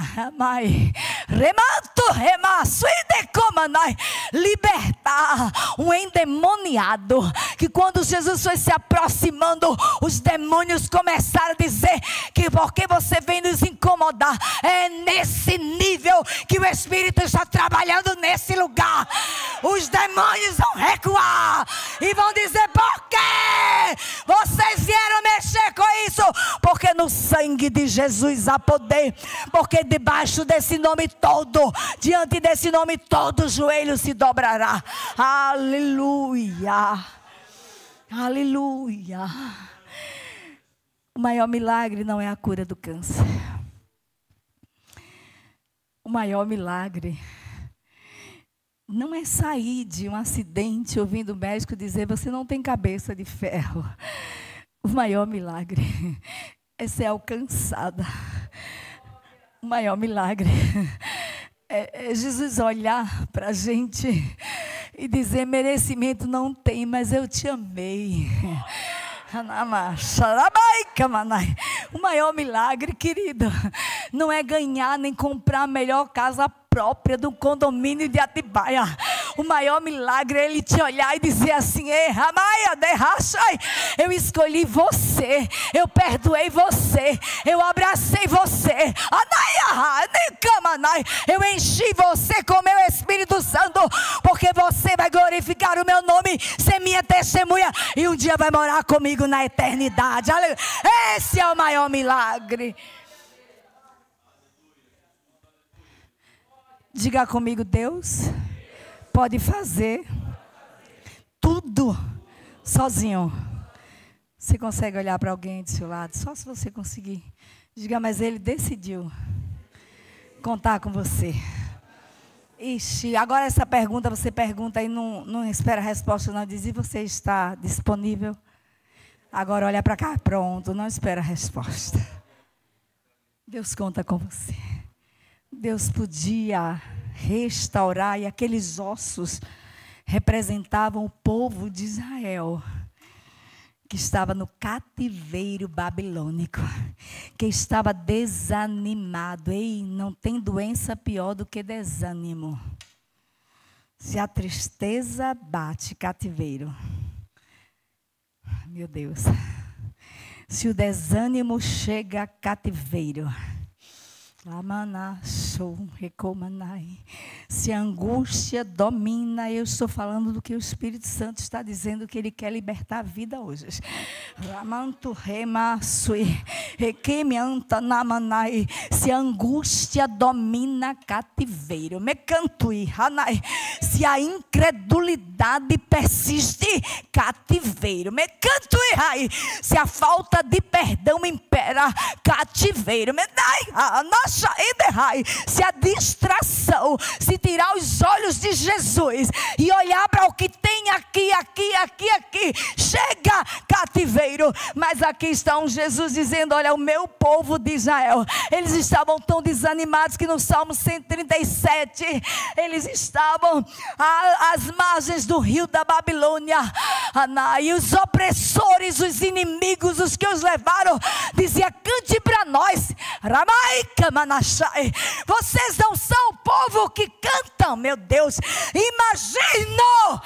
libertar um endemoniado, que quando Jesus foi se aproximando, os demônios começaram a dizer que porque você vem nos incomodar, é nesse nível que o Espírito está trabalhando nesse lugar. Os demônios vão recuar e vão dizer: por quê? Vocês vieram mexer com isso? Porque no sangue de Jesus há poder, porque debaixo desse nome todo, diante desse nome todo, o joelho se dobrará. Aleluia, aleluia. O maior milagre não é a cura do câncer. O maior milagre não é sair de um acidente ouvindo o médico dizer: você não tem cabeça de ferro. O maior milagre é ser alcançada. O maior milagre é Jesus olhar para a gente e dizer: merecimento não tem, mas eu te amei. O maior milagre, querido, não é ganhar nem comprar a melhor casa própria do condomínio de Atibaia. O maior milagre é Ele te olhar e dizer assim: ei, Ramaia, derrachai, eu escolhi você, eu perdoei você, eu abracei você, eu enchi você com meu Espírito Santo, porque você vai glorificar o meu nome, ser minha testemunha, e um dia vai morar comigo na eternidade. Esse é o maior milagre. Diga comigo: Deus pode fazer tudo sozinho. Você consegue olhar para alguém do seu lado? Só se você conseguir. Diga: mas Ele decidiu contar com você. Ixi, agora essa pergunta você pergunta e não espera a resposta, não. Diz: e você está disponível? Agora olha para cá. Pronto, não espera a resposta. Deus conta com você. Deus podia restaurar, e aqueles ossos representavam o povo de Israel, que estava no cativeiro babilônico, que estava desanimado. Ei, não tem doença pior do que desânimo. Se a tristeza bate, cativeiro. Meu Deus. Se o desânimo chega, cativeiro. Se a angústia domina, eu estou falando do que o Espírito Santo está dizendo, que Ele quer libertar a vida hoje. Se a angústia domina, cativeiro. Se a incredulidade persiste, cativeiro. Se a falta de perdão impera, cativeiro. Se a distração, se tirar os olhos de Jesus e olhar para o que tem aqui, chega, cativeiro. Mas aqui está um Jesus dizendo: olha, o meu povo de Israel, eles estavam tão desanimados que no Salmo 137, eles estavam às margens do rio da Babilônia, e os opressores, os inimigos, os que os levaram, dizia: cante para nós, vocês não são o povo que cantam. Meu Deus, imagino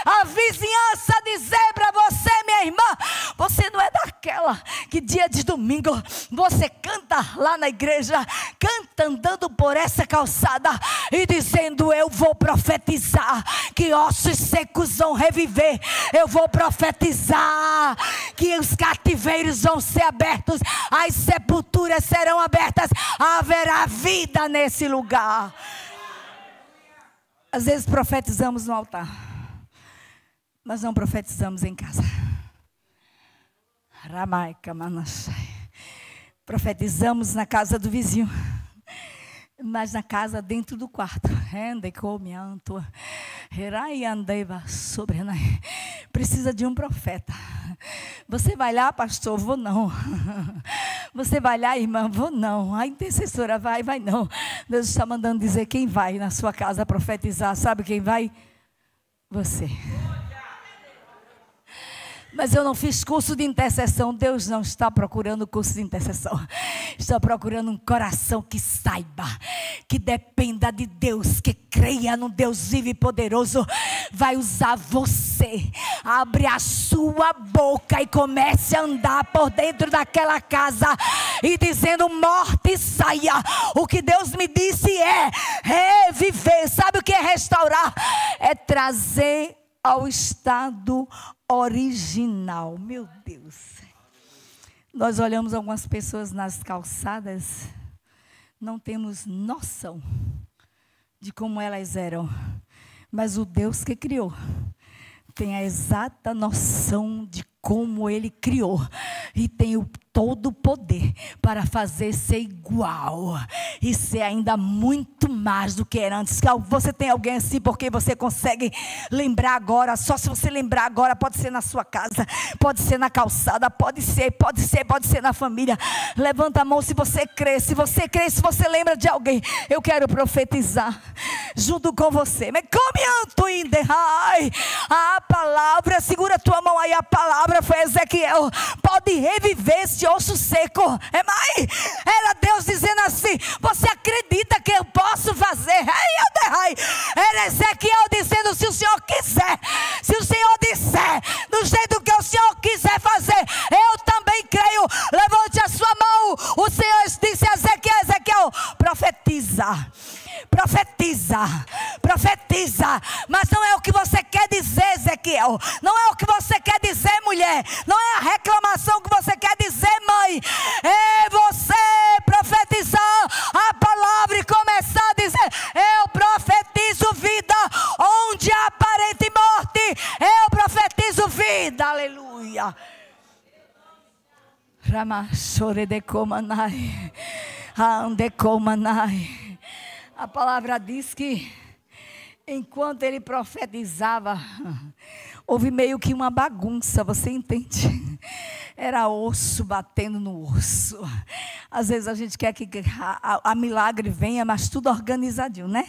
a vizinhança dizer para você: minha irmã, você não é daquela que dia de domingo você canta lá na igreja, canta andando por essa calçada e dizendo: eu vou profetizar que ossos secos vão reviver, eu vou profetizar que os cativeiros vão ser abertos, as sepulturas serão abertas, haverá vida nesse lugar. Às vezes profetizamos no altar, mas não profetizamos em casa. Profetizamos na casa do vizinho, mas na casa dentro do quarto. Precisa de um profeta. Você vai lá, pastor? Vou não. Você vai lá, irmã? Vou não. A intercessora vai não. Deus está mandando dizer quem vai na sua casa profetizar. Sabe quem vai? Você. Mas eu não fiz curso de intercessão. Deus não está procurando curso de intercessão. Está procurando um coração que saiba, que dependa de Deus, que creia no Deus vivo e poderoso. Vai usar você. Abre a sua boca e comece a andar por dentro daquela casa e dizendo: morte, saia. O que Deus me disse é reviver. Sabe o que é restaurar? É trazer ao estado original. Meu Deus. Nós olhamos algumas pessoas nas calçadas, não temos noção de como elas eram, mas o Deus que criou tem a exata noção de como Ele criou e tem todo o poder para fazer ser igual e ser ainda muito mais do que era antes. Você tem alguém assim porque você consegue lembrar agora? Só se você lembrar agora. Pode ser na sua casa, pode ser na calçada, pode ser na família. Levanta a mão se você crê, se você lembra de alguém. Eu quero profetizar junto com você. A palavra, segura a tua mão aí, a palavra foi Ezequiel. Pode reviver esse osso seco. É mais? Era Deus dizendo assim: você acredita que eu posso fazer? Era Ezequiel dizendo: se o Senhor quiser, se o Senhor disser do jeito que o Senhor quiser fazer, eu também creio. Levante a sua mão. O Senhor disse a Ezequiel: profetiza. Profetiza, mas não é o que você quer dizer, Ezequiel, não é o que você quer dizer, mulher, não é a reclamação que você quer dizer, mãe, é você profetizar a palavra e começar a dizer: eu profetizo vida, onde há aparente morte, eu profetizo vida, aleluia. A palavra diz que enquanto ele profetizava, houve meio que uma bagunça, você entende? Era osso batendo no osso. Às vezes a gente quer que a milagre venha, mas tudo organizadinho, né?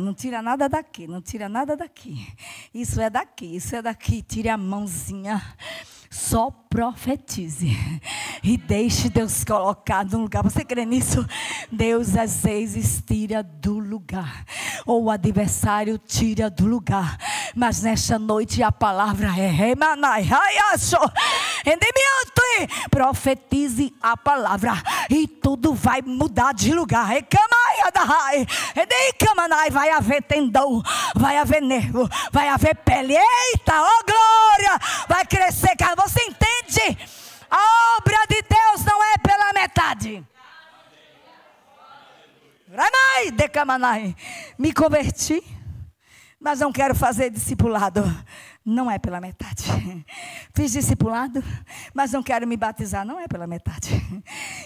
Não tira nada daqui, não tira nada daqui. Isso é daqui, tire a mãozinha. Só profetize e deixe Deus colocar no lugar. Você crê nisso? Deus às vezes tira do lugar, ou o adversário tira do lugar, mas nesta noite a palavra é profetize a palavra e tudo vai mudar de lugar. Vai haver tendão, vai haver nervo, vai haver pele. Eita, oh glória! Vai crescer, cara. Você entende? A obra de Deus não é pela metade. Me converti, mas não quero fazer discipulado. Não é pela metade. Fiz discipulado, mas não quero me batizar. Não é pela metade.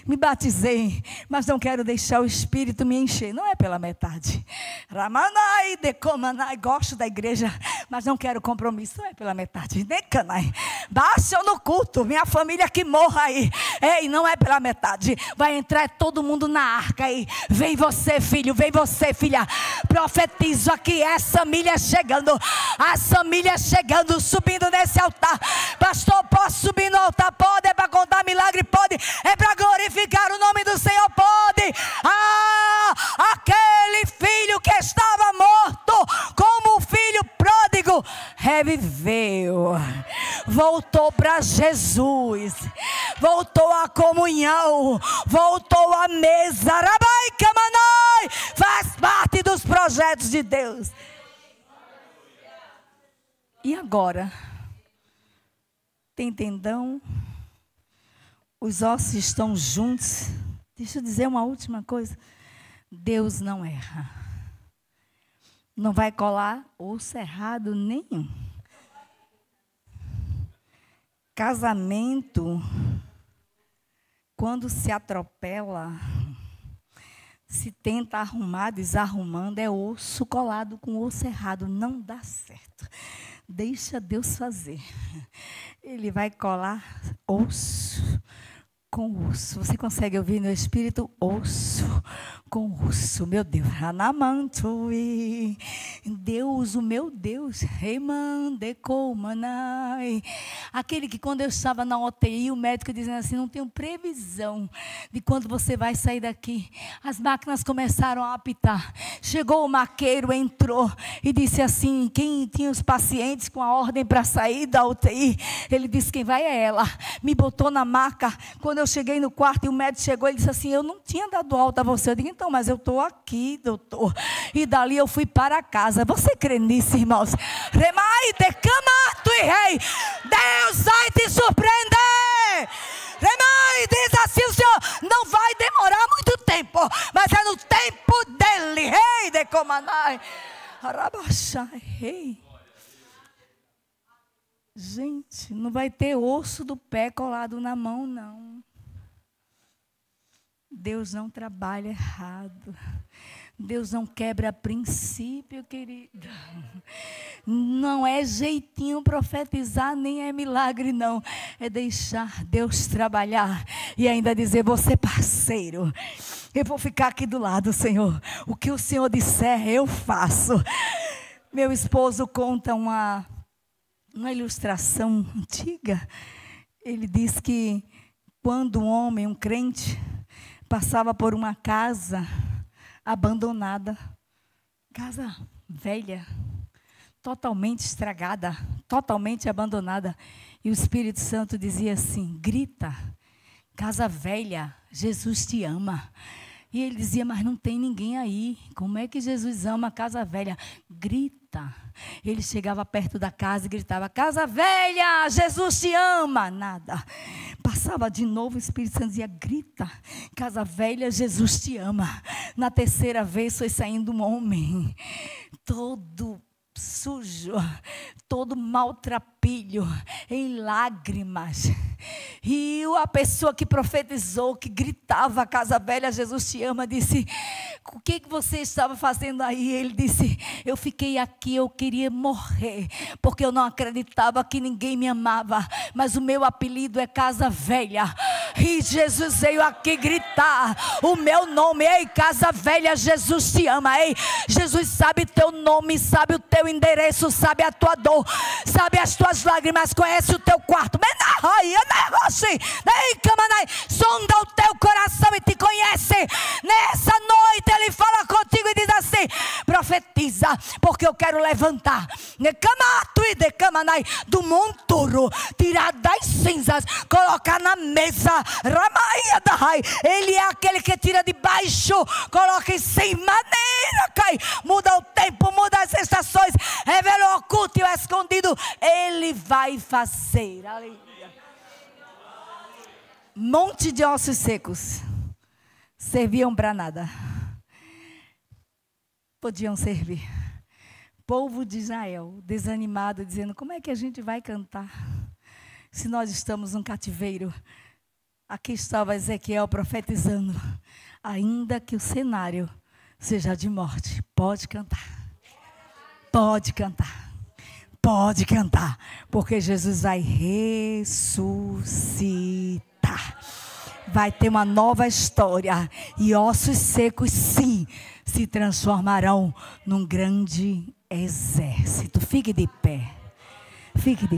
Me batizei, mas não quero deixar o Espírito me encher. Não é pela metade. Ramanai, decomanai, gosto da igreja, mas não quero compromisso. Não é pela metade. Decanai, baixa no culto, minha família que morra aí. Ei, não é pela metade. Vai entrar todo mundo na arca aí. Vem você, filho, vem você, filha. Profetizo aqui, essa família chegando. As famílias chegando, subindo nesse altar. Pastor, posso subir no altar? Pode. É para contar milagre? Pode. É para glorificar o nome do Senhor? Pode. Aquele filho que estava morto, como o filho pródigo, reviveu, voltou para Jesus, voltou à comunhão, voltou à mesa. Rabai Kamanai, faz parte dos projetos de Deus. E agora? Tem tendão, os ossos estão juntos. Deixa eu dizer uma última coisa. Deus não erra. Não vai colar osso errado nenhum. Casamento, quando se atropela, se tenta arrumar, desarrumando, é osso colado com osso errado. Não dá certo. Deixa Deus fazer. Ele vai colar osso com osso. Você consegue ouvir no espírito? Osso com osso, meu Deus, Anamantui, Deus, o meu Deus, Remandecomanai, aquele que quando eu estava na UTI, o médico dizendo assim, não tenho previsão de quando você vai sair daqui, as máquinas começaram a apitar, chegou o maqueiro, entrou e disse assim, quem tinha os pacientes com a ordem para sair da UTI, ele disse, quem vai é ela, me botou na maca, quando eu cheguei no quarto e o médico chegou, ele disse assim, eu não tinha dado alta a você, eu digo, então, mas eu estou aqui, doutor, e dali eu fui para casa, você crê nisso, irmãos? Remai, decama, tu e rei, Deus vai te surpreender, remai, diz assim o Senhor, não vai demorar muito tempo, mas é no tempo dele, rei, decomanai, arabachai, rei. Gente, não vai ter osso do pé colado na mão, não. Deus não trabalha errado. Deus não quebra princípio, querida. Não é jeitinho profetizar, nem é milagre, não. É deixar Deus trabalhar e ainda dizer, você parceiro, eu vou ficar aqui do lado, Senhor. O que o Senhor disser, eu faço. Meu esposo conta uma ilustração antiga. Ele diz que quando um homem, um crente, passava por uma casa abandonada, casa velha, totalmente estragada, totalmente abandonada, e o Espírito Santo dizia assim, grita, casa velha, Jesus te ama. E ele dizia, mas não tem ninguém aí, como é que Jesus ama a casa velha? Grita. Ele chegava perto da casa e gritava, casa velha, Jesus te ama. Nada. Passava de novo, o Espírito Santo dizia, grita, casa velha, Jesus te ama. Na terceira vez foi saindo um homem, todo sujo, todo maltrapilho, em lágrimas. E a pessoa que profetizou, que gritava, casa velha, Jesus te ama, disse, o que você estava fazendo aí? Ele disse, eu fiquei aqui, eu queria morrer, porque eu não acreditava que ninguém me amava, mas o meu apelido é casa velha, e Jesus veio aqui gritar o meu nome, ei, casa velha, Jesus te ama, ei, Jesus sabe teu nome, sabe o teu endereço, sabe a tua dor, sabe as tuas lágrimas, conhece o teu quarto, sonda o teu coração e te conhece. Nessa noite ele fala contigo e diz assim, profetiza, porque eu quero levantar do monturo, tirar das cinzas, colocar na mesa. Ele é aquele que tira de baixo, coloca em cima, muda o tempo, muda as estações, revela o oculto e o escondido, ele vai fazer. Aleluia. Monte de ossos secos serviam para nada, podiam servir. Povo de Israel desanimado, dizendo, como é que a gente vai cantar se nós estamos num cativeiro? Aqui estava Ezequiel profetizando, ainda que o cenário seja de morte, pode cantar, pode cantar, pode cantar, porque Jesus vai ressuscitar. Vai ter uma nova história, e ossos secos sim se transformarão num grande exército. Fique de pé, fique de pé.